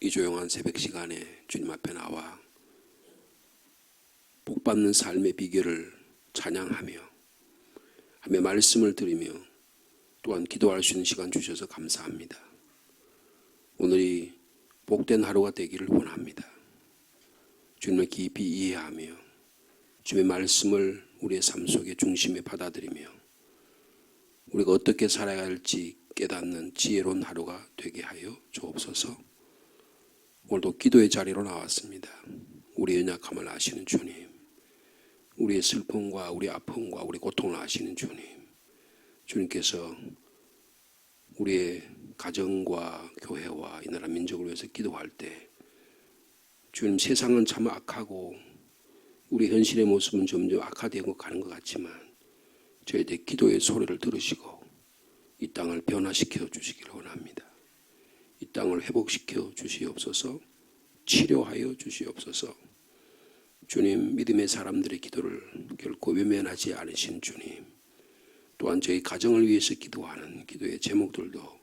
이 조용한 새벽 시간에 주님 앞에 나와 복받는 삶의 비결을 찬양하며 하며 말씀을 드리며 또한 기도할 수 있는 시간 주셔서 감사합니다. 오늘이 복된 하루가 되기를 원합니다. 주님을 깊이 이해하며 주님의 말씀을 우리의 삶 속에 중심에 받아들이며 우리가 어떻게 살아야 할지 깨닫는 지혜로운 하루가 되게 하여 주옵소서. 오늘도 기도의 자리로 나왔습니다. 우리의 연약함을 아시는 주님, 우리의 슬픔과 우리 아픔과 우리 고통을 아시는 주님, 주님께서 우리의 가정과 교회와 이 나라 민족을 위해서 기도할 때 주님, 세상은 참 악하고 우리 현실의 모습은 점점 악화되고 가는 것 같지만 저희들 기도의 소리를 들으시고 이 땅을 변화시켜 주시기를 원합니다. 이 땅을 회복시켜 주시옵소서. 치료하여 주시옵소서. 주님, 믿음의 사람들의 기도를 결코 외면하지 않으신 주님, 또한 저희 가정을 위해서 기도하는 기도의 제목들도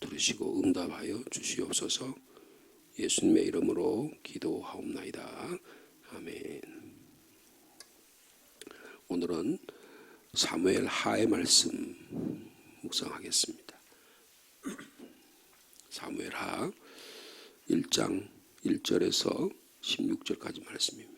들으시고 응답하여 주시옵소서. 예수님의 이름으로 기도하옵나이다. 아멘. 오늘은 사무엘 하의 말씀 묵상하겠습니다. 사무엘 하 1장 1절에서 16절까지 말씀입니다.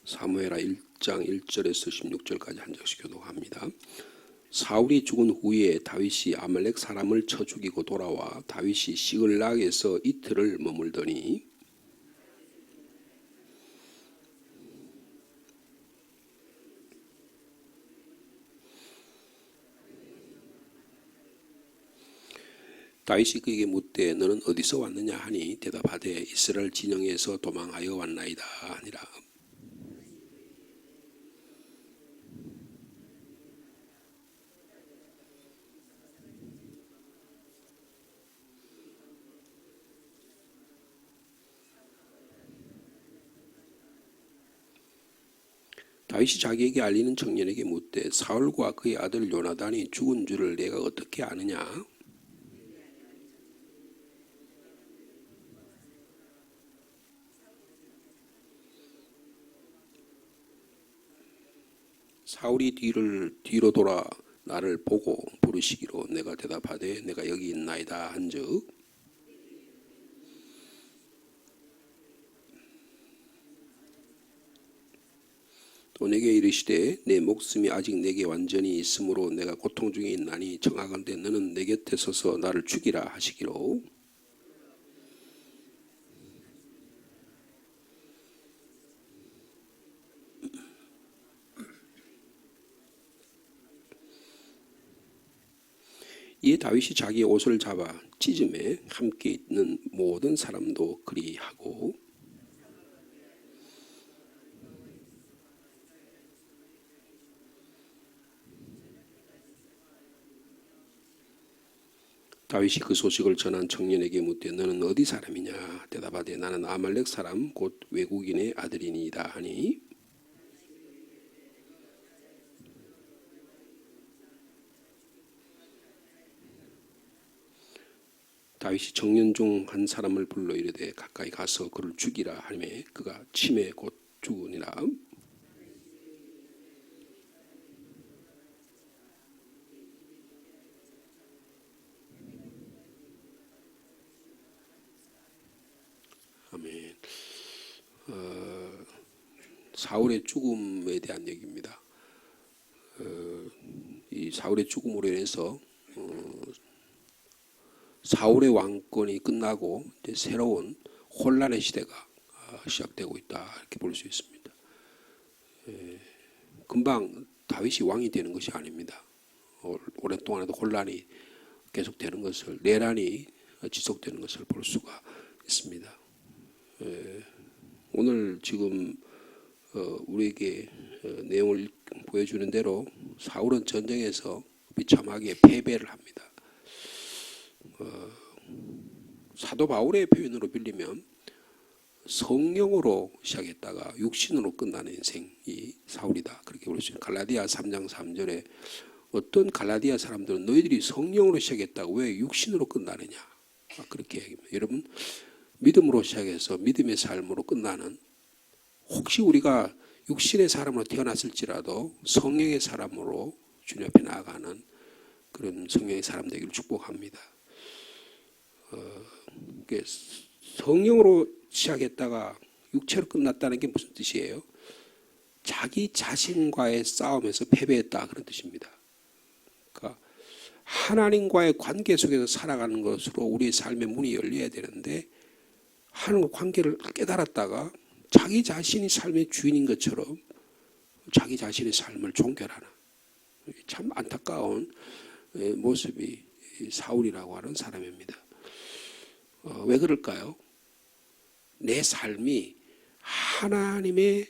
사무엘하 1장 1절에서 16절까지 한 절씩 교독합니다. 사울이 죽은 후에 다윗이 아말렉 사람을 쳐 죽이고 돌아와 다윗이 시글락에서 이틀을 머물더니 다윗이 그에게 묻되 너는 어디서 왔느냐 하니 대답하되 이스라엘 진영에서 도망하여 왔나이다 하니라. 다윗이 자기에게 알리는 청년에게 묻되 사울과 그의 아들 요나단이 죽은 줄을 내가 어떻게 아느냐? 사울이 뒤로 돌아 나를 보고 부르시기로 내가 대답하되 내가 여기 있나이다 한즉 또 내게 이르시되 내 목숨이 아직 내게 완전히 있으므로 내가 고통 중에 있나니 청하건대 너는 내 곁에 서서 나를 죽이라 하시기로 이에 다윗이 자기의 옷을 잡아 찢음에 함께 있는 모든 사람도 그리하고 다윗이 그 소식을 전한 청년에게 묻되 너는 어디 사람이냐? 대답하되 나는 아말렉 사람 곧 외국인의 아들이니이다 하니 다윗이 청년 중 한 사람을 불러 이르되 가까이 가서 그를 죽이라 하며 그가 침에 곧 죽으니라. 아멘. 사울의 죽음에 대한 얘기입니다. 이 사울의 죽음으로 인해서 사울의 왕권이 끝나고 이제 새로운 혼란의 시대가 시작되고 있다 이렇게 볼 수 있습니다. 금방 다윗이 왕이 되는 것이 아닙니다. 오랫동안에도 혼란이 계속되는 것을 내란이 지속되는 것을 볼 수가 있습니다. 오늘 지금 우리에게 내용을 보여주는 대로 사울은 전쟁에서 비참하게 패배를 합니다. 사도 바울의 표현으로 빌리면 성령으로 시작했다가 육신으로 끝나는 인생이 사울이다. 그렇게 볼 수 있습니다. 갈라디아 3장 3절에 어떤 갈라디아 사람들은 너희들이 성령으로 시작했다고 왜 육신으로 끝나느냐. 그렇게 얘기합니다. 여러분, 믿음으로 시작해서 믿음의 삶으로 끝나는, 혹시 우리가 육신의 사람으로 태어났을지라도 성령의 사람으로 주님 앞에 나아가는 그런 성령의 사람 되기를 축복합니다. 성령으로 시작했다가 육체로 끝났다는 게 무슨 뜻이에요? 자기 자신과의 싸움에서 패배했다, 그런 뜻입니다. 그러니까 하나님과의 관계 속에서 살아가는 것으로 우리의 삶의 문이 열려야 되는데, 하나님과 관계를 깨달았다가 자기 자신이 삶의 주인인 것처럼 자기 자신의 삶을 종결하는, 참 안타까운 모습이 사울이라고 하는 사람입니다. 왜 그럴까요? 내 삶이 하나님의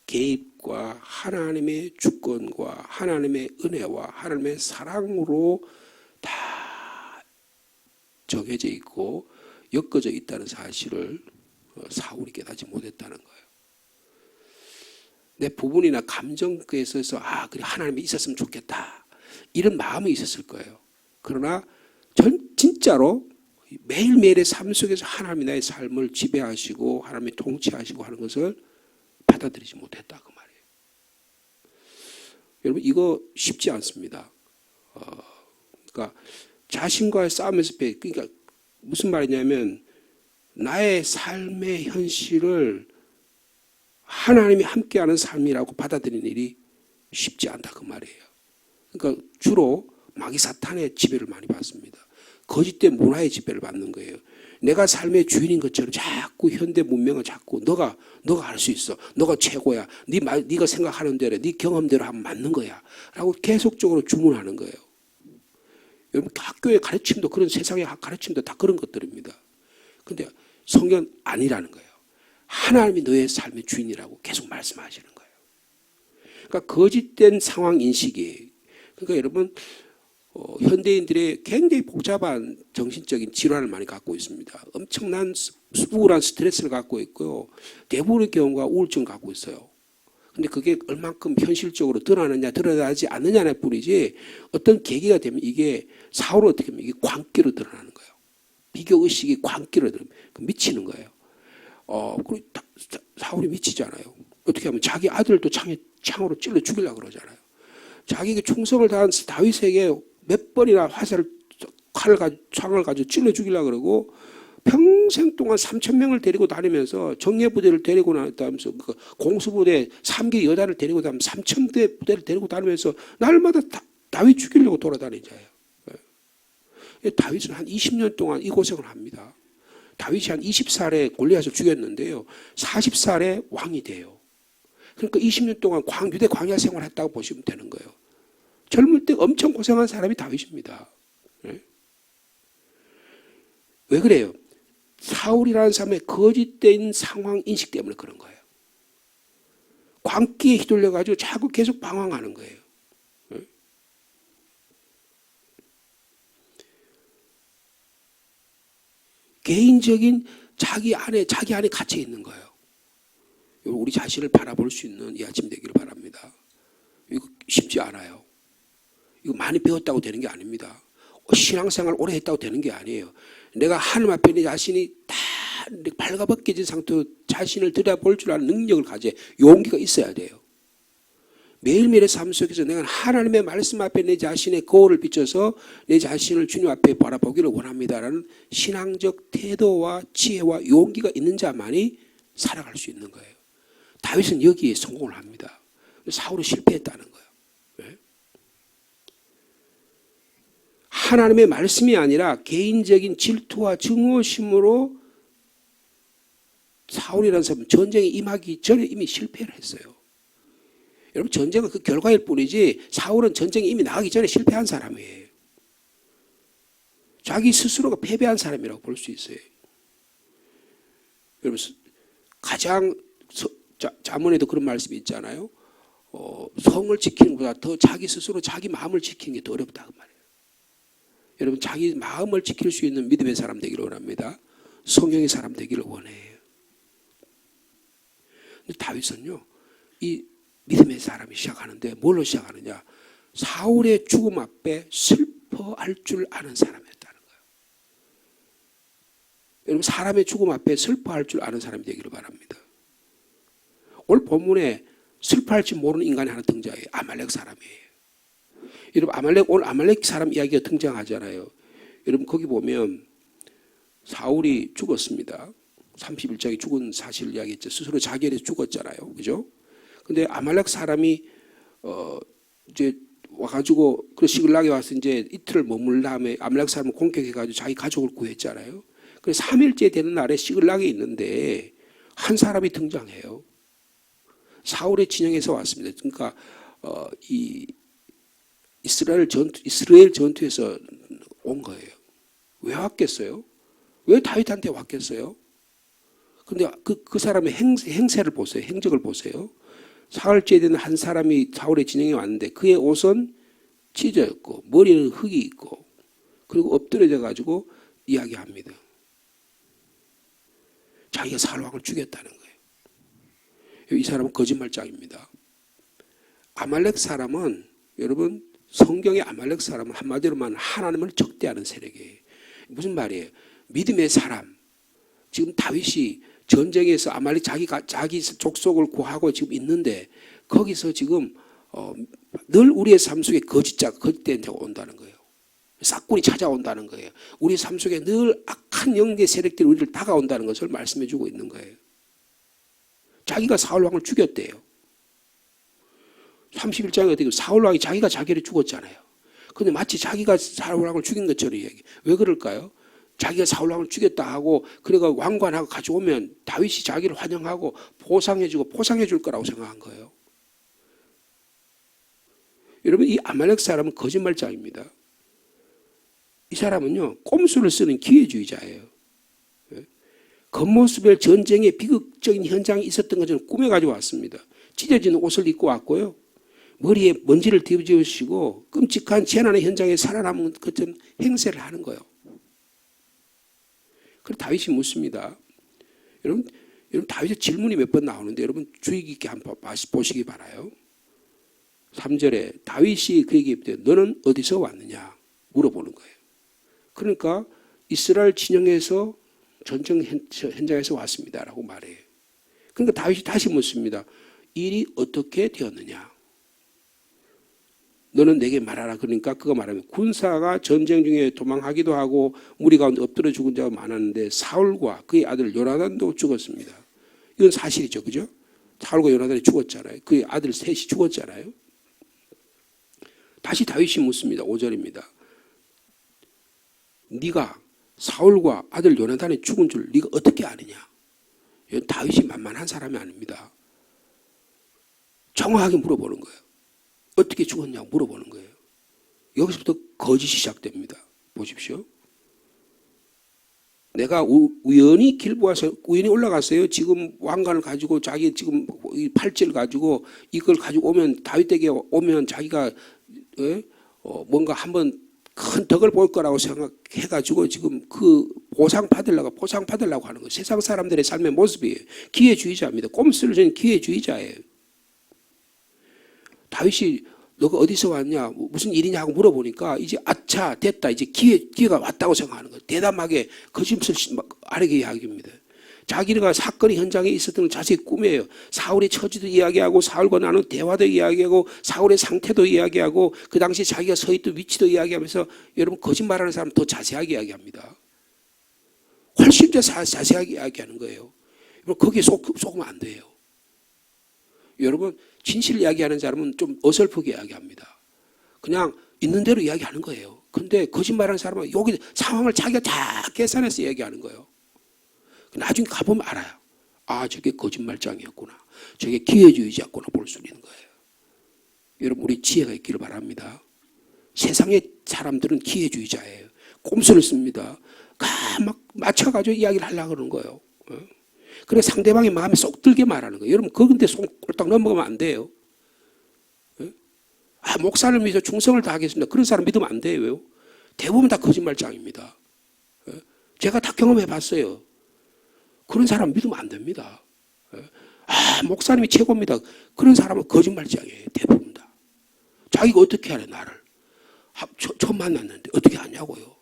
개입과 하나님의 주권과 하나님의 은혜와 하나님의 사랑으로 다 정해져 있고 엮어져 있다는 사실을 사울이 깨닫지 못했다는 거예요. 내 부분이나 감정에 있어서 그래 하나님이 있었으면 좋겠다, 이런 마음이 있었을 거예요. 그러나 진짜로 매일매일의 삶 속에서 하나님이 나의 삶을 지배하시고 하나님이 통치하시고 하는 것을 받아들이지 못했다, 그 말이에요. 여러분, 이거 쉽지 않습니다. 그러니까 자신과의 싸움에서 그러니까 무슨 말이냐면, 나의 삶의 현실을 하나님이 함께하는 삶이라고 받아들이는 일이 쉽지 않다, 그 말이에요. 그러니까 주로 마귀 사탄의 지배를 많이 받습니다. 거짓된 문화의 지배를 받는 거예요. 내가 삶의 주인인 것처럼 자꾸 현대 문명은 자꾸 너가 할 수 있어, 너가 최고야, 네가 생각하는 대로 네 경험대로 하면 맞는 거야 라고 계속적으로 주문하는 거예요. 여러분, 학교의 가르침도 그런, 세상의 가르침도 다 그런 것들입니다. 근데 성경은 아니라는 거예요. 하나님이 너의 삶의 주인이라고 계속 말씀하시는 거예요. 그러니까 거짓된 상황 인식이에요. 그러니까 여러분, 현대인들의 굉장히 복잡한 정신적인 질환을 많이 갖고 있습니다. 엄청난 우울한 스트레스를 갖고 있고요. 대부분의 경우가 우울증을 갖고 있어요. 근데 그게 얼만큼 현실적으로 드러나느냐 드러나지 않느냐일 뿐이지, 어떤 계기가 되면 이게 사울은 어떻게 하면 이게 광기로 드러나는 거예요. 비교의식이 광기로 드러나면 미치는 거예요. 그리고 사울이 미치잖아요. 어떻게 하면 자기 아들도 창으로 찔러 죽이려고 그러잖아요. 자기에게 충성을 다한 다윗에게 몇 번이나 창을 가지고 찔러 죽이려고 그러고, 평생 동안 3,000명을 데리고 다니면서 정예부대를 데리고 다니면서 공수부대 3개 여단을 데리고 다니면서 3,000대 부대를 데리고 다니면서 날마다 다윗 죽이려고 돌아다닌 자예요. 다윗은 한 20년 동안 이 고생을 합니다. 다윗이 한 20살에 골리앗을 죽였는데요, 40살에 왕이 돼요. 그러니까 20년 동안 유대 광야 생활을 했다고 보시면 되는 거예요. 젊을 때 엄청 고생한 사람이 다윗입니다. 왜 그래요? 사울이라는 사람의 거짓된 상황 인식 때문에 그런 거예요. 광기에 휘둘려가지고 자꾸 계속 방황하는 거예요. 개인적인 자기 안에 갇혀 있는 거예요. 우리 자신을 바라볼 수 있는 이 아침 되기를 바랍니다. 이거 쉽지 않아요. 이거 많이 배웠다고 되는 게 아닙니다. 신앙생활 오래 했다고 되는 게 아니에요. 내가 하나님 앞에 내 자신이 다 발가벗겨진 상태로 자신을 들여다볼 줄 아는 능력을 가져야, 용기가 있어야 돼요. 매일매일의 삶 속에서 내가 하나님의 말씀 앞에 내 자신의 거울을 비춰서 내 자신을 주님 앞에 바라보기를 원합니다라는 신앙적 태도와 지혜와 용기가 있는 자만이 살아갈 수 있는 거예요. 다윗은 여기에 성공을 합니다. 사울은 실패했다는 거예요. 왜? 하나님의 말씀이 아니라 개인적인 질투와 증오심으로 사울이라는 사람은 전쟁에 임하기 전에 이미 실패를 했어요. 여러분, 전쟁은 그 결과일 뿐이지 사울은 전쟁에 이미 나가기 전에 실패한 사람이에요. 자기 스스로가 패배한 사람이라고 볼 수 있어요. 여러분, 가장 자문에도 그런 말씀이 있잖아요. 성을 지키는 것보다 더 자기 스스로 자기 마음을 지키는 게 더 어렵다, 그 말이에요. 여러분, 자기 마음을 지킬 수 있는 믿음의 사람 되기를 원합니다. 성령의 사람 되기를 원해요. 근데 다윗은요, 이 믿음의 사람이 시작하는데 뭘로 시작하느냐? 사울의 죽음 앞에 슬퍼할 줄 아는 사람이었다는 거예요. 여러분, 사람의 죽음 앞에 슬퍼할 줄 아는 사람이 되기를 바랍니다. 오늘 본문에 슬퍼할 줄 모르는 인간이 하나 등장해요. 아말렉 사람이에요. 여러분, 오늘 아말렉 사람 이야기가 등장하잖아요. 여러분, 거기 보면 사울이 죽었습니다. 31장에 죽은 사실을 이야기했죠. 스스로 자결해서 죽었잖아요. 그죠? 근데 아말렉 사람이 이제 와가지고 그 시글락에 와서 이제 이틀을 머물 다음에 아말렉 사람을 공격해가지고 자기 가족을 구했잖아요. 그래서 3일째 되는 날에 시글락에 있는데 한 사람이 등장해요. 사울의 진영에서 왔습니다. 그러니까 이 이스라엘 전투에서 온 거예요. 왜 왔겠어요? 왜 다윗한테 왔겠어요? 근데 그 사람의 행세를 보세요. 행적을 보세요. 사흘째 되는 한 사람이 사울의 진영에 왔는데 그의 옷은 찢어졌고 머리는 흙이 있고 그리고 엎드려져 가지고 이야기합니다. 자기가 사울 왕을 죽였다는 거예요. 이 사람은 거짓말장입니다. 아말렉 사람은 여러분 성경의 아말렉 사람은 한마디로 말하면 하나님을 적대하는 세력이에요. 무슨 말이에요? 믿음의 사람. 지금 다윗이 전쟁에서 아말렉 자기 족속을 구하고 지금 있는데 거기서 지금 늘 우리의 삶 속에 거짓된 자가 온다는 거예요. 싹군이 찾아온다는 거예요. 우리 삶 속에 늘 악한 영계 세력들이 우리를 다가온다는 것을 말씀해 주고 있는 거예요. 자기가 사울 왕을 죽였대요. 31장에 어떻게 사울 왕이 자기가 자기를 죽었잖아요. 근데 마치 자기가 사울 왕을 죽인 것처럼 얘기해. 왜 그럴까요? 자기가 사울 왕을 죽였다 하고 그래가 왕관하고 가져오면 다윗이 자기를 환영하고 포상해주고 포상해 줄 거라고 생각한 거예요. 여러분, 이 아말렉 사람은 거짓말장입니다. 이 사람은요, 꼼수를 쓰는 기회주의자예요. 겉모습의 전쟁의 비극적인 현장이 있었던 것처럼 꾸며가지고 왔습니다. 찢어진 옷을 입고 왔고요. 머리에 먼지를 뒤집으시고 끔찍한 재난의 현장에 살아남은 것처럼 행세를 하는 거예요. 그래서 다윗이 묻습니다. 여러분 다윗의 질문이 몇 번 나오는데 여러분 주의 깊게 한번 보시기 바라요. 3절에 다윗이 그에게 너는 어디서 왔느냐 물어보는 거예요. 그러니까 이스라엘 진영에서 전쟁 현장에서 왔습니다라고 말해요. 그러니까 다윗이 다시 묻습니다. 일이 어떻게 되었느냐? 너는 내게 말하라. 그러니까 그가 말하면 군사가 전쟁 중에 도망하기도 하고 무리 가운데 엎드려 죽은 자가 많았는데 사울과 그의 아들 요나단도 죽었습니다. 이건 사실이죠. 그죠? 사울과 요나단이 죽었잖아요. 그의 아들 셋이 죽었잖아요. 다시 다윗이 묻습니다. 5절입니다. 네가 사울과 아들 요나단이 죽은 줄 네가 어떻게 아느냐? 다윗이 만만한 사람이 아닙니다. 정확하게 물어보는 거예요. 어떻게 죽었냐고 물어보는 거예요. 여기서부터 거짓이 시작됩니다. 보십시오. 내가 우연히 길보아서 우연히 올라갔어요. 지금 왕관을 가지고 자기 지금 팔찌를 가지고 이걸 가지고 오면 다윗에게 오면 자기가 뭔가 한번 큰 덕을 볼 거라고 생각해가지고 지금 그 보상 받으려고 하는 거예요. 세상 사람들의 삶의 모습이에요. 기회주의자입니다. 꼼수를 저는 기회주의자예요. 다윗이 너가 어디서 왔냐 무슨 일이냐 고 물어보니까 이제 아차 됐다 이제 기회가 왔다고 생각하는 거예요. 대담하게 거짓말 아래게 이야기합니다. 자기가 사건의 현장에 있었던 걸 자세히 꾸며요. 사울의 처지도 이야기하고 사울과 나눈 대화도 이야기하고 사울의 상태도 이야기하고 그 당시 자기가 서 있던 위치도 이야기하면서 여러분 거짓말하는 사람 더 자세하게 이야기합니다. 훨씬 더 자세하게 이야기하는 거예요. 거기에 속으면 안 돼요. 여러분 진실 이야기하는 사람은 좀 어설프게 이야기합니다. 그냥 있는 대로 이야기하는 거예요. 근데 거짓말하는 사람은 여기 상황을 자기가 다 계산해서 이야기하는 거예요. 나중에 가보면 알아요. 아, 저게 거짓말장이었구나. 저게 기회주의자였구나 볼 수 있는 거예요. 여러분 우리 지혜가 있기를 바랍니다. 세상의 사람들은 기회주의자예요. 꼼수를 씁니다. 막 맞춰가지고 이야기를 하려고 그러는 거예요. 그래 상대방의 마음에 쏙 들게 말하는 거예요. 여러분 그런데 쏙 꼴딱 넘어가면 안 돼요. 아, 목사를 위해서 충성을 다하겠습니다. 그런 사람 믿으면 안 돼요. 대부분 다 거짓말장입니다. 제가 다 경험해 봤어요. 그런 사람 믿으면 안 됩니다. 목사님이 최고입니다. 그런 사람은 거짓말쟁이에요. 대부분 다. 자기가 어떻게 하래 나를. 처음 만났는데 어떻게 하냐고요.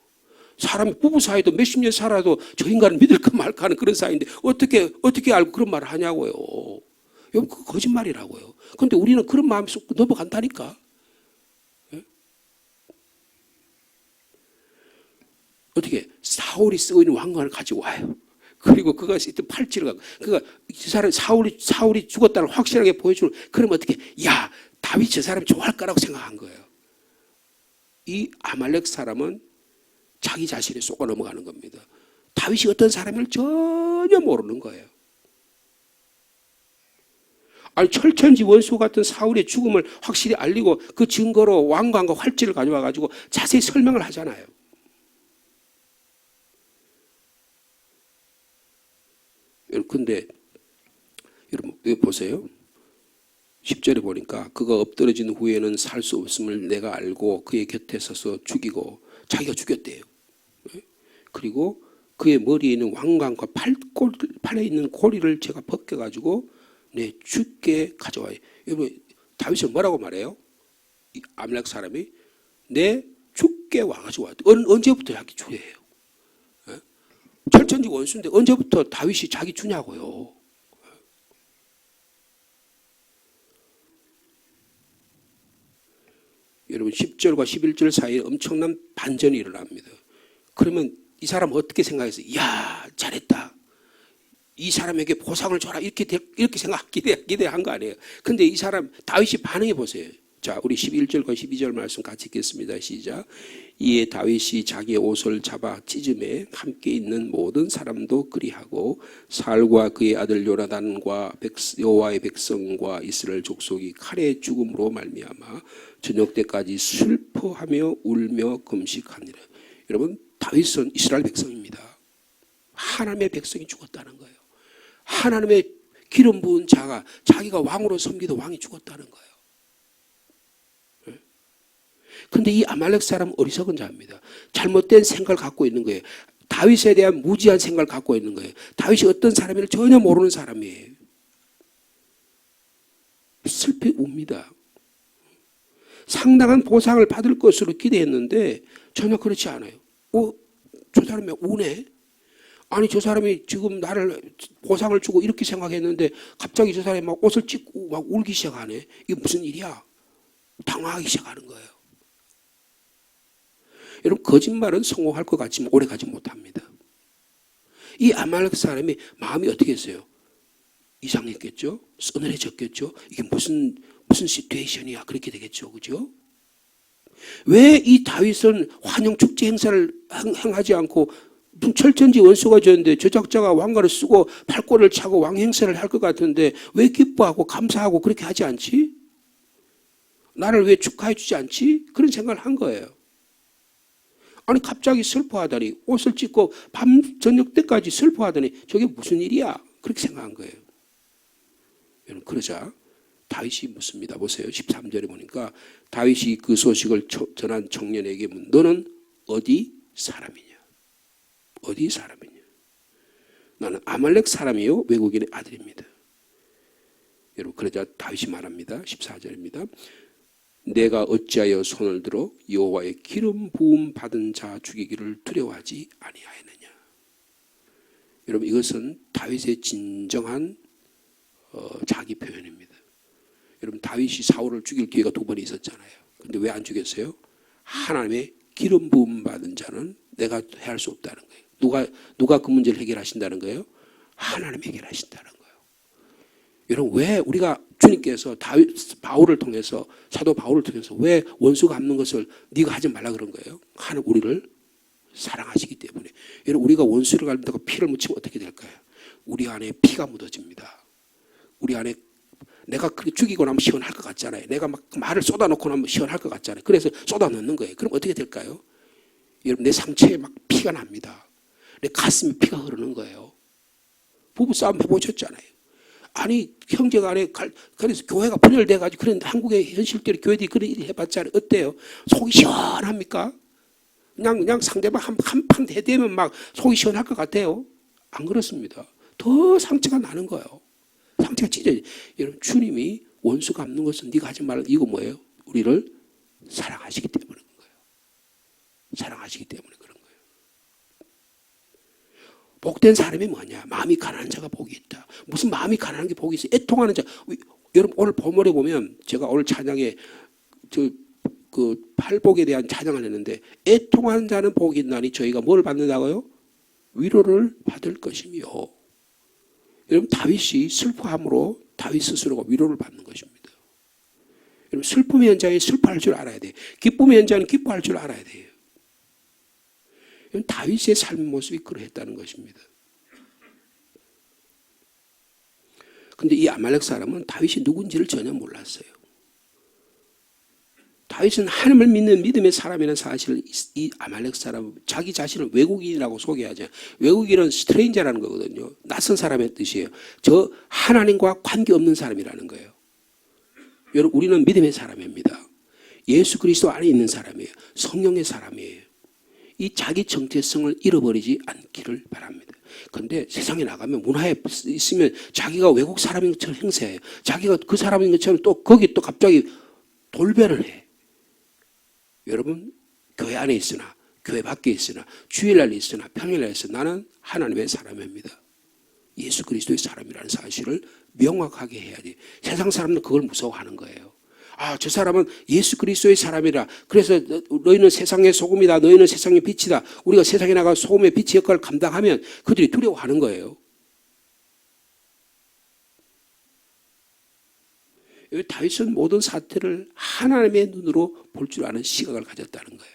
사람이 부부 사이도 몇십 년 살아도 저 인간을 믿을까 말까 하는 그런 사이인데 어떻게 알고 그런 말을 하냐고요. 여러분 그 거짓말이라고요. 그런데 우리는 그런 마음이 쏙 넘어간다니까. 예? 어떻게 사울이 쓰고 있는 왕관을 가지고 와요. 그리고 그가 있던 팔찌를 갖고 그가 사울이 죽었다는 확실하게 보여주는. 그러면 어떻게 야 다윗 저 사람이 좋아할 거라고 생각한 거예요. 이 아말렉 사람은 자기 자신이 쏘고 넘어가는 겁니다. 다윗이 어떤 사람을 전혀 모르는 거예요. 아니 철천지 원수 같은 사울의 죽음을 확실히 알리고 그 증거로 왕관과 활찌를 가져와 가지고 자세히 설명을 하잖아요. 근데 여러분 여기 보세요. 10절에 보니까 그가 엎드러진 후에는 살 수 없음을 내가 알고 그의 곁에 서서 죽이고 자기가 죽였대요. 그리고 그의 머리에 있는 왕관과 팔에 있는 고리를 제가 벗겨가지고 내 죽게 가져와요. 여러분 다윗은 뭐라고 말해요? 이 아말렉 사람이 내 죽게 와가지고 왔대. 언제부터 자기 주예요? 철천지 원수인데 언제부터 다윗이 자기 주냐고요. 여러분 10절과 11절 사이에 엄청난 반전이 일어납니다. 그러면 이 사람 어떻게 생각해서 이야 잘했다. 이 사람에게 보상을 줘라 이렇게 기대한 거 아니에요. 근데 이 사람 다윗이 반응해 보세요. 자 우리 11절과 12절 말씀 같이 읽겠습니다. 시작. 이에 다윗이 자기의 옷을 잡아 찢음에 함께 있는 모든 사람도 그리하고 사울과 그의 아들 요나단과 여호와의 백성과 이스라엘 족속이 칼의 죽음으로 말미암아 저녁 때까지 슬퍼하며 울며 금식하니라. 여러분 다윗은 이스라엘 백성입니다. 하나님의 백성이 죽었다는 거예요. 하나님의 기름 부은 자가 자기가 왕으로 섬기던 왕이 죽었다는 거예요. 그런데 이 아말렉 사람은 어리석은 자입니다. 잘못된 생각을 갖고 있는 거예요. 다윗에 대한 무지한 생각을 갖고 있는 거예요. 다윗이 어떤 사람인지 전혀 모르는 사람이에요. 슬피 웁니다. 상당한 보상을 받을 것으로 기대했는데 전혀 그렇지 않아요. 저 사람이 우네? 아니 저 사람이 지금 나를 보상을 주고 이렇게 생각했는데 갑자기 저 사람이 막 옷을 찢고 막 울기 시작하네. 이게 무슨 일이야? 당황하기 시작하는 거예요. 여러분 거짓말은 성공할 것 같지만 오래 가지 못합니다. 이 아말렉 사람이 마음이 어떻게 했어요? 이상했겠죠? 서늘해졌겠죠? 이게 무슨 시츄에이션이야? 그렇게 되겠죠. 그죠? 왜 이 다윗은 환영 축제 행사를 행하지 않고 철천지 원수가 졌는데 저작자가 왕관을 쓰고 팔꼬를 차고 왕 행사를 할 것 같은데 왜 기뻐하고 감사하고 그렇게 하지 않지? 나를 왜 축하해 주지 않지? 그런 생각을 한 거예요. 아니 갑자기 슬퍼하다니 옷을 찢고 밤 저녁 때까지 슬퍼하다니 저게 무슨 일이야? 그렇게 생각한 거예요. 여러분 그러자 다윗이 묻습니다. 보세요. 13절에 보니까 다윗이 그 소식을 전한 청년에게 너는 어디 사람이냐? 어디 사람이냐? 나는 아말렉 사람이요 외국인의 아들입니다. 여러분 그러자 다윗이 말합니다. 14절입니다. 내가 어찌하여 손을 들어 여호와의 기름 부음 받은 자 죽이기를 두려워하지 아니하였느냐. 여러분 이것은 다윗의 진정한 자기 표현입니다. 여러분 다윗이 사울을 죽일 기회가 2번 있었잖아요. 그런데 왜 안 죽였어요? 하나님의 기름 부음 받은 자는 내가 해할 수 없다는 거예요. 누가 그 문제를 해결하신다는 거예요? 하나님이 해결하신다는 거예요. 여러분 왜 우리가 주님께서 바울을 통해서 사도 바울을 통해서 왜 원수가 갚는 것을 네가 하지 말라 그런 거예요? 하나님 우리를 사랑하시기 때문에. 여러분 우리가 원수를 갚는다고 피를 묻히면 어떻게 될까요? 우리 안에 피가 묻어집니다. 우리 안에 내가 그렇게 죽이고 나면 시원할 것 같잖아요. 내가 막 말을 쏟아놓고 나면 시원할 것 같잖아요. 그래서 쏟아넣는 거예요. 그럼 어떻게 될까요? 여러분 내 상처에 막 피가 납니다. 내 가슴에 피가 흐르는 거예요. 부부싸움 해보셨잖아요. 아니 형제 간에 그래서 교회가 분열돼가지고 그런 한국의 현실대로 교회들이 그런 일을 해봤잖아요. 어때요? 속이 시원합니까? 그냥 상대방 한 판 대대면 막 속이 시원할 것 같아요. 안 그렇습니다. 더 상처가 나는 거예요. 상처가 찢어져. 여러분 주님이 원수 갚는 것은 네가 하지 말라. 이거 뭐예요? 우리를 사랑하시기 때문에 그런 거예요. 사랑하시기 때문에 그런 거예요. 복된 사람이 뭐냐? 마음이 가난한 자가 복이 있다. 무슨 마음이 가난한 게 복이 있어요? 애통하는 자. 여러분 오늘 본문에 보면 제가 오늘 찬양에 그 팔복에 대한 찬양을 했는데 애통하는 자는 복이 있나니 저희가 뭘 받는다고요? 위로를 받을 것이며. 여러분 다윗이 슬퍼함으로 다윗 스스로가 위로를 받는 것입니다. 여러분 슬픔의 현장에 슬퍼할 줄 알아야 돼요. 기쁨의 현장에 기뻐할 줄 알아야 돼요. 여러분 다윗의 삶의 모습이 그러했다는 것입니다. 그런데 이 아말렉 사람은 다윗이 누군지를 전혀 몰랐어요. 다윗은 하나님을 믿는 믿음의 사람이라는 사실을 이 아말렉 사람 자기 자신을 외국인이라고 소개하죠. 외국인은 스트레인저라는 거거든요. 낯선 사람의 뜻이에요. 저 하나님과 관계없는 사람이라는 거예요. 여러분 우리는 믿음의 사람입니다. 예수 그리스도 안에 있는 사람이에요. 성령의 사람이에요. 이 자기 정체성을 잃어버리지 않기를 바랍니다. 그런데 세상에 나가면 문화에 있으면 자기가 외국 사람인 것처럼 행세해요. 자기가 그 사람인 것처럼 또 거기 또 갑자기 돌변을 해. 여러분 교회 안에 있으나 교회 밖에 있으나 주일날에 있으나 평일날에 있으나 나는 하나님의 사람입니다. 예수 그리스도의 사람이라는 사실을 명확하게 해야 돼. 세상 사람들은 그걸 무서워하는 거예요. 아, 저 사람은 예수 그리스도의 사람이라. 그래서 너희는 세상의 소금이다. 너희는 세상의 빛이다. 우리가 세상에 나가 소금의 빛의 역할을 감당하면 그들이 두려워하는 거예요. 다윗은 모든 사태를 하나님의 눈으로 볼 줄 아는 시각을 가졌다는 거예요.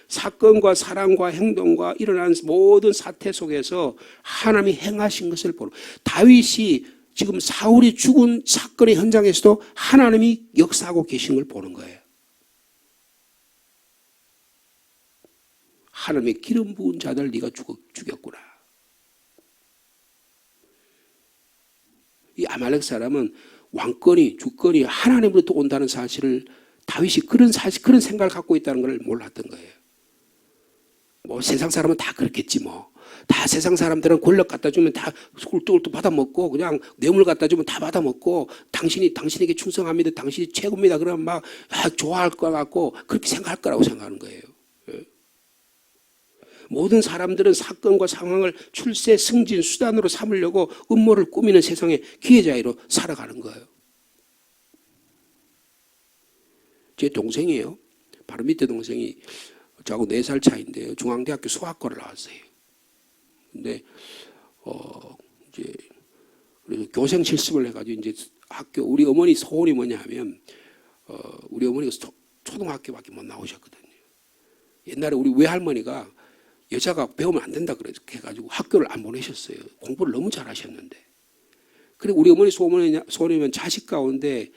사건과 사랑과 행동과 일어나는 모든 사태 속에서 하나님이 행하신 것을 보는. 다윗이 지금 사울이 죽은 사건의 현장에서도 하나님이 역사하고 계신 걸 보는 거예요. 하나님의 기름 부은 자들 네가 죽였구나. 이 아말렉 사람은 왕권이 주권이 하나님으로부터 온다는 사실을 다윗이 그런 생각을 갖고 있다는 걸 몰랐던 거예요. 뭐 세상 사람은 다 그렇겠지 뭐. 다 세상 사람들은 권력 갖다 주면 다 꿀떡꿀떡 받아먹고 그냥 뇌물 갖다 주면 다 받아먹고 당신에게 충성합니다. 당신이 최고입니다. 그러면 막 좋아할 것 같고 그렇게 생각할 거라고 생각하는 거예요. 모든 사람들은 사건과 상황을 출세, 승진, 수단으로 삼으려고 음모를 꾸미는 세상의 기회자로 살아가는 거예요. 제 동생이에요. 바로 밑에 동생이 저하고 4살 차이인데요. 중앙대학교 수학과를 나왔어요. 근데 이제 그래서 교생 실습을 해가지고 이제 학교 우리 어머니 소원이 뭐냐면 우리 어머니가 초등학교밖에 못 나오셨거든요. 옛날에 우리 외할머니가 여자가 배우면 안 된다 그렇게 해가지고 학교를 안 보내셨어요. 공부를 너무 잘하셨는데. 그리고 우리 어머니 소원이면 자식 가운데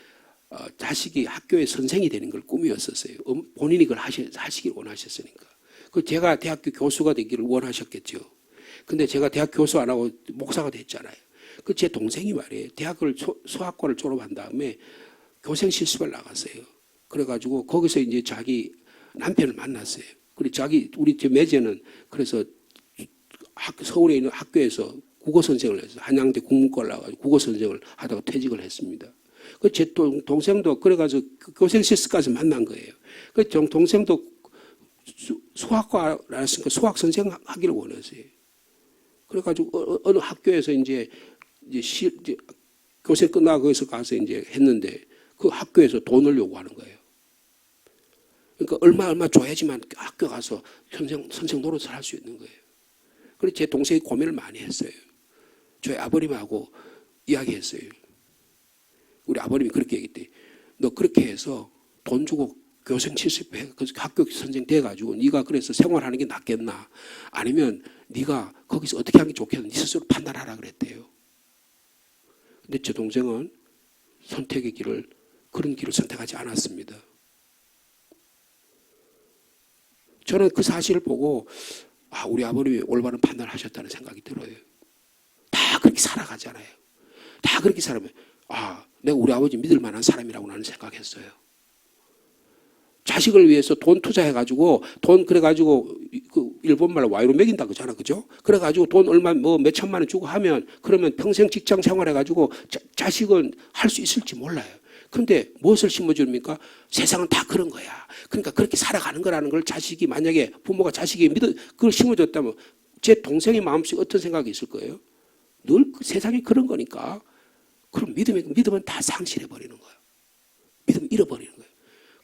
자식이 학교의 선생이 되는 걸 꿈이었었어요. 본인이 그걸 하시길 원하셨으니까. 그 제가 대학교 교수가 되기를 원하셨겠죠. 근데 제가 대학 교수 안 하고 목사가 됐잖아요. 그 제 동생이 말이에요. 대학을 수학과를 졸업한 다음에 교생 실습을 나갔어요. 그래가지고 거기서 이제 자기 남편을 만났어요. 그리고 우리 제 매제는 그래서 서울에 있는 학교에서 국어 선생을 했어요. 한양대 국문과를 나가지고 국어 선생을 하다가 퇴직을 했습니다. 그 제 동생도 그래가지고 교생 실습까지 만난 거예요. 그 동생도 수학과 나왔으니까 수학 선생 하기를 원했어요. 그래가지고 어느 학교에서 이제 교생 끝나고 거기서 가서 이제 했는데 그 학교에서 돈을 요구하는 거예요. 그러니까 얼마 줘야지만 학교 가서 선생 노릇을 할 수 있는 거예요. 그래서 제 동생이 고민을 많이 했어요. 저희 아버님하고 이야기했어요. 우리 아버님이 그렇게 얘기했대. 너 그렇게 해서 돈 주고 교생 70회 학교 선생 돼가지고 네가 그래서 생활하는 게 낫겠나? 아니면 네가 거기서 어떻게 하는 게 좋겠나? 네 스스로 판단하라 그랬대요. 근데 제 동생은 그런 길을 선택하지 않았습니다. 저는 그 사실을 보고 우리 아버님이 올바른 판단을 하셨다는 생각이 들어요. 다 그렇게 살아가잖아요. 다 그렇게 살아가면 내가 우리 아버지 믿을 만한 사람이라고 나는 생각했어요. 자식을 위해서 돈 투자해가지고 돈 그래가지고 그 일본 말로 와이로 먹인다 그러잖아, 그죠? 그래가지고 돈 얼마 뭐 몇 천만 원 주고 하면 그러면 평생 직장 생활해가지고 자식은 할 수 있을지 몰라요. 그런데 무엇을 심어줍니까? 세상은 다 그런 거야. 그러니까 그렇게 살아가는 거라는 걸 자식이 만약에 부모가 자식이 그걸 심어줬다면 제 동생의 마음속에 어떤 생각이 있을 거예요? 늘 세상이 그런 거니까. 그럼 믿음은 다 상실해버리는 거예요. 믿음 잃어버리는 거예요.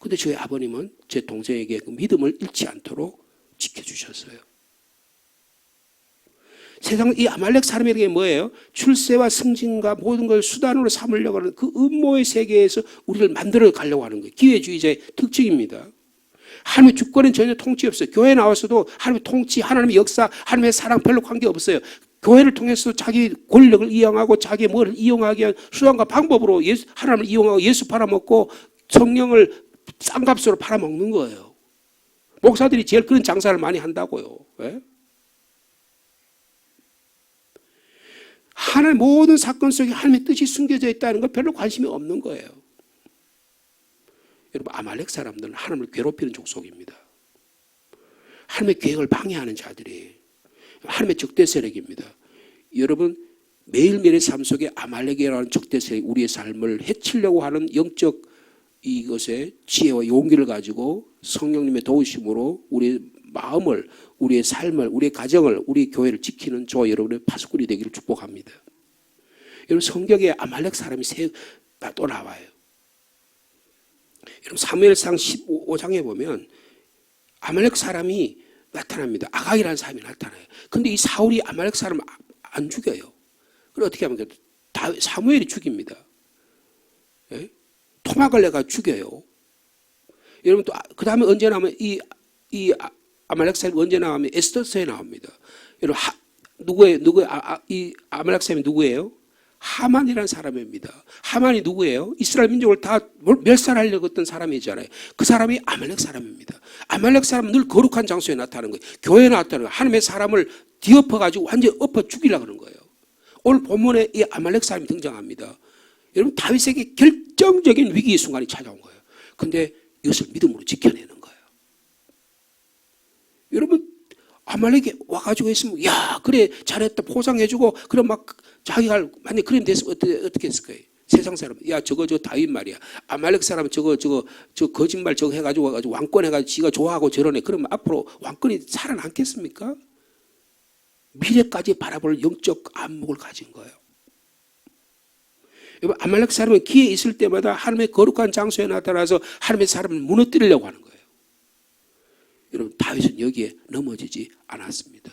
근데 저희 아버님은 제 동생에게 그 믿음을 잃지 않도록 지켜주셨어요. 세상 이 아말렉 사람에게 뭐예요? 출세와 승진과 모든 걸 수단으로 삼으려고 하는 그 음모의 세계에서 우리를 만들어 가려고 하는 거예요. 기회주의자의 특징입니다. 하나님의 주권은 전혀 통치 없어요. 교회 나와서도 하나님의 통치, 하나님의 역사, 하나님의 사랑 별로 관계없어요. 교회를 통해서 자기 권력을 이용하고 자기의 뭐를 이용하기 위한 수단과 방법으로 하나님을 이용하고 예수 팔아먹고 성령을 싼값으로 팔아먹는 거예요. 목사들이 제일 그런 장사를 많이 한다고요. 왜? 하나님의 모든 사건 속에 하나님의 뜻이 숨겨져 있다는 걸 별로 관심이 없는 거예요. 여러분, 아말렉 사람들은 하나님을 괴롭히는 족속입니다. 하나님의 계획을 방해하는 자들이 하나님의 적대 세력입니다. 여러분, 매일매일의 삶 속에 아말렉이라는 적대 세력이 우리의 삶을 해치려고 하는 영적 이것에 지혜와 용기를 가지고 성령님의 도우심으로 우리의 마음을, 우리의 삶을, 우리의 가정을, 우리 교회를 지키는 저와 여러분의 파수꾼이 되기를 축복합니다. 여러분, 성경에 아말렉 사람이 또 나와요. 여러분, 사무엘상 15장에 보면 아말렉 사람이 나타납니다. 아각이라는 사람이 나타나요. 근데 이 사울이 아말렉 사람을 안 죽여요. 그럼 어떻게 하면 사무엘이 죽입니다. 예? 토막을 내가 죽여요. 여러분, 또 그 다음에 언제 나오면 이 아말렉 사람이 언제 나오면 에스더서에 나옵니다. 여러분, 이 아말렉 사람이 누구예요? 하만이라는 사람입니다. 하만이 누구예요? 이스라엘 민족을 다 멸살하려고 했던 사람이잖아요. 그 사람이 아말렉 사람입니다. 아말렉 사람은 늘 거룩한 장소에 나타나는 거예요. 교회에 나타나는 거예요. 하나님의 사람을 뒤엎어가지고 완전히 엎어 죽이려고 하는 거예요. 오늘 본문에 이 아말렉 사람이 등장합니다. 여러분, 다윗에게 결정적인 위기의 순간이 찾아온 거예요. 근데 이것을 믿음으로 지켜내는 거예요. 여러분, 아말렉이 와가지고 있으면, 야, 그래, 잘했다, 포상해주고, 그럼 막 자기가 만약 그림 됐으면 어떻게 했을 거예요? 세상 사람, 야, 저거 다윗 말이야. 아말렉 사람은 저거 거짓말 저거 해가지고 왕권해가지고 지가 좋아하고 저러네. 그러면 앞으로 왕권이 살아남겠습니까? 미래까지 바라볼 영적 안목을 가진 거예요. 여러분, 아말렉 사람은 기회 있을 때마다 하나님의 거룩한 장소에 나타나서 하나님의 사람을 무너뜨리려고 하는 거예요. 여러분, 다윗은 여기에 넘어지지 않았습니다.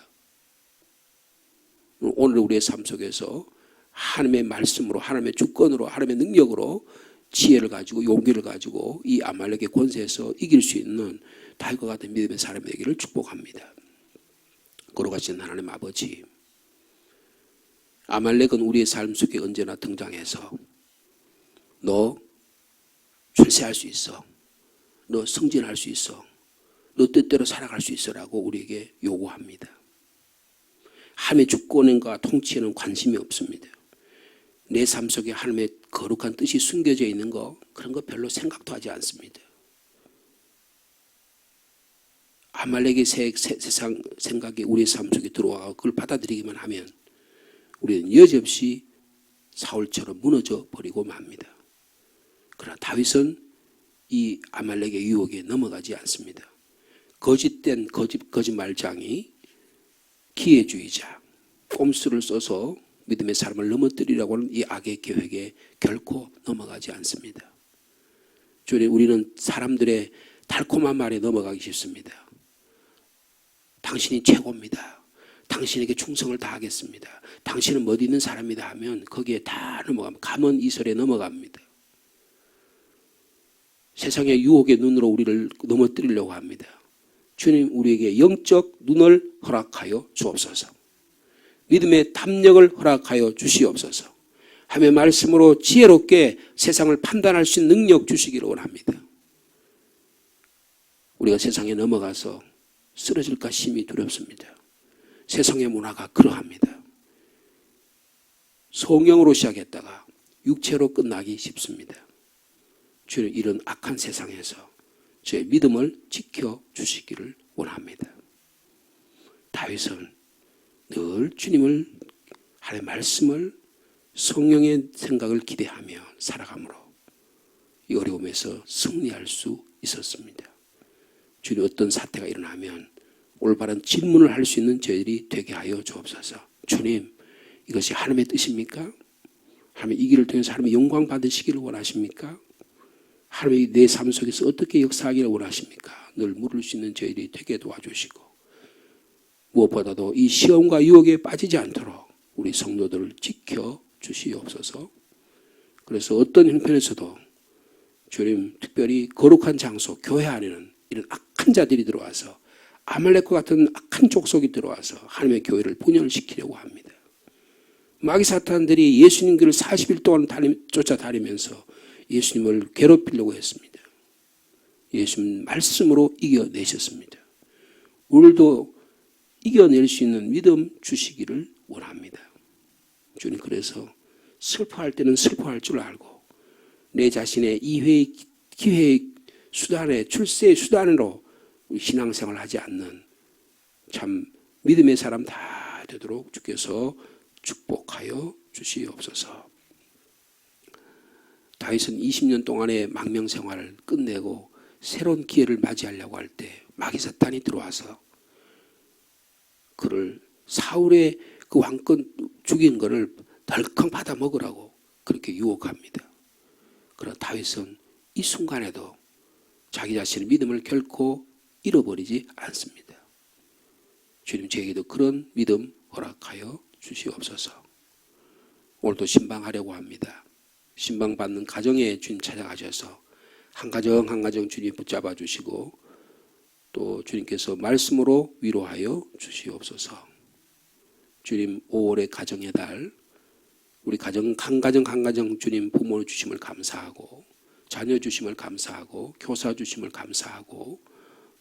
오늘 우리의 삶 속에서 하나님의 말씀으로, 하나님의 주권으로, 하나님의 능력으로 지혜를 가지고 용기를 가지고 이 아말렉의 권세에서 이길 수 있는 다윗과 같은 믿음의 사람이 되기를 축복합니다. 거룩하신 하나님 아버지, 아말렉은 우리의 삶 속에 언제나 등장해서 너 출세할 수 있어, 너 승진할 수 있어, 너 뜻대로 살아갈 수 있어라고 우리에게 요구합니다. 하나님의 주권과 통치에는 관심이 없습니다. 내 삶 속에 하나님의 거룩한 뜻이 숨겨져 있는 거, 그런 거 별로 생각도 하지 않습니다. 아말렉의 세상 생각이 우리의 삶 속에 들어와 그걸 받아들이기만 하면 우리는 여지없이 사울처럼 무너져 버리고 맙니다. 그러나 다윗은 이 아말렉의 유혹에 넘어가지 않습니다. 거짓된 거짓말장이 기회주의자, 꼼수를 써서 믿음의 사람을 넘어뜨리려고 하는 이 악의 계획에 결코 넘어가지 않습니다. 주님, 우리는 사람들의 달콤한 말에 넘어가기 쉽습니다. 당신이 최고입니다. 당신에게 충성을 다하겠습니다. 당신은 멋 있는 사람이다 하면 거기에 다 넘어갑니다. 감언 이설에 넘어갑니다. 세상의 유혹의 눈으로 우리를 넘어뜨리려고 합니다. 주님, 우리에게 영적 눈을 허락하여 주옵소서. 믿음의 담력을 허락하여 주시옵소서. 하나님의 말씀으로 지혜롭게 세상을 판단할 수 있는 능력 주시기를 원합니다. 우리가 세상에 넘어가서 쓰러질까 심히 두렵습니다. 세상의 문화가 그러합니다. 성령으로 시작했다가 육체로 끝나기 쉽습니다. 주님, 이런 악한 세상에서 제 믿음을 지켜주시기를 원합니다. 다윗은 늘 주님을, 하나님의 말씀을, 성령의 생각을 기대하며 살아가므로 이 어려움에서 승리할 수 있었습니다. 주님, 어떤 사태가 일어나면 올바른 질문을 할 수 있는 저희들이 되게 하여 주옵소서. 주님, 이것이 하나님의 뜻입니까? 하나님의 이 길을 통해서 하나님의 영광 받으시기를 원하십니까? 하나님이 내 삶 속에서 어떻게 역사하기를 원하십니까? 늘 물을 수 있는 저희들이 되게 도와주시고, 무엇보다도 이 시험과 유혹에 빠지지 않도록 우리 성도들을 지켜주시옵소서. 그래서 어떤 형편에서도 주님, 특별히 거룩한 장소, 교회 안에는 이런 악한 자들이 들어와서, 아말렉과 같은 악한 족속이 들어와서 하나님의 교회를 분열시키려고 합니다. 마귀 사탄들이 예수님 길을 40일 동안 쫓아다니면서 예수님을 괴롭히려고 했습니다. 예수님 말씀으로 이겨내셨습니다. 오늘도 이겨낼 수 있는 믿음 주시기를 원합니다. 주님, 그래서 슬퍼할 때는 슬퍼할 줄 알고 내 자신의 이회의 기회의 수단에, 출세의 수단으로 신앙생활을 하지 않는 참 믿음의 사람 다 되도록 주께서 축복하여 주시옵소서. 다윗은 20년 동안의 망명 생활을 끝내고 새로운 기회를 맞이하려고 할 때 마귀 사탄이 들어와서 그를 사울의 그 왕권 죽인 것을 덜컹 받아 먹으라고 그렇게 유혹합니다. 그러나 다윗은 이 순간에도 자기 자신의 믿음을 결코 잃어버리지 않습니다. 주님, 저에게도 그런 믿음 허락하여 주시옵소서. 오늘도 신방하려고 합니다. 신방받는 가정에 주님 찾아가셔서 한 가정 한 가정 주님 붙잡아 주시고 또 주님께서 말씀으로 위로하여 주시옵소서. 주님, 5월의 가정의 달, 우리 가정 한 가정 한 가정 주님 부모 주심을 감사하고 자녀 주심을 감사하고 교사 주심을 감사하고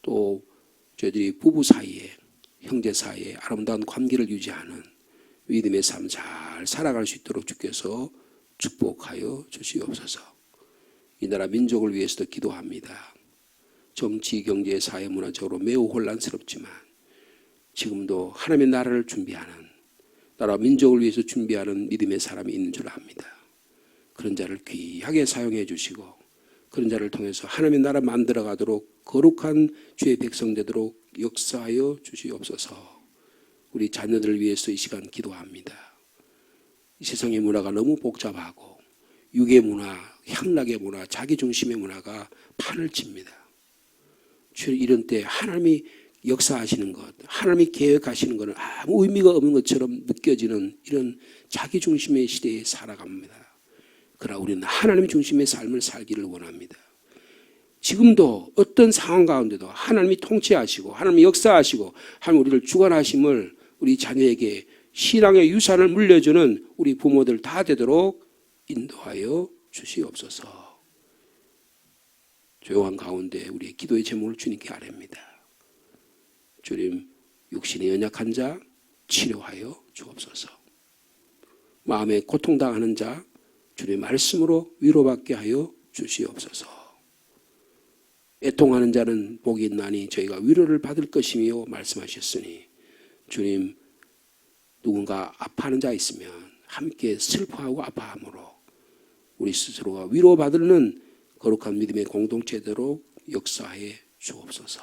또 저희들이 부부 사이에, 형제 사이에 아름다운 관계를 유지하는 믿음의 삶 잘 살아갈 수 있도록 주께서 축복하여 주시옵소서. 이 나라 민족을 위해서도 기도합니다. 정치, 경제, 사회, 문화적으로 매우 혼란스럽지만 지금도 하나님의 나라를 준비하는, 나라 민족을 위해서 준비하는 믿음의 사람이 있는 줄 압니다. 그런 자를 귀하게 사용해 주시고 그런 자를 통해서 하나님의 나라 만들어가도록 거룩한 주의 백성 되도록 역사하여 주시옵소서. 우리 자녀들을 위해서 이 시간 기도합니다. 이 세상의 문화가 너무 복잡하고 육의 문화, 향락의 문화, 자기중심의 문화가 판을 칩니다. 주님, 이런 때 하나님이 역사하시는 것, 하나님이 계획하시는 것은 아무 의미가 없는 것처럼 느껴지는 이런 자기중심의 시대에 살아갑니다. 그러나 우리는 하나님 중심의 삶을 살기를 원합니다. 지금도 어떤 상황 가운데도 하나님이 통치하시고 하나님이 역사하시고 하나님 우리를 주관하심을 우리 자녀에게 신앙의 유산을 물려주는 우리 부모들 다 되도록 인도하여 주시옵소서. 조용한 가운데 우리의 기도의 제목을 주님께 아뢰입니다. 주님, 육신의 연약한 자 치료하여 주옵소서. 마음에 고통당하는 자 주님의 말씀으로 위로받게 하여 주시옵소서. 애통하는 자는 복이 있나니 저희가 위로를 받을 것이며 말씀하셨으니 주님, 누군가 아파하는 자 있으면 함께 슬퍼하고 아파함으로 우리 스스로가 위로받는 거룩한 믿음의 공동체대로 역사해 주옵소서.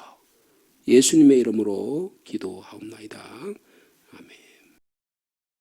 예수님의 이름으로 기도하옵나이다. 아멘.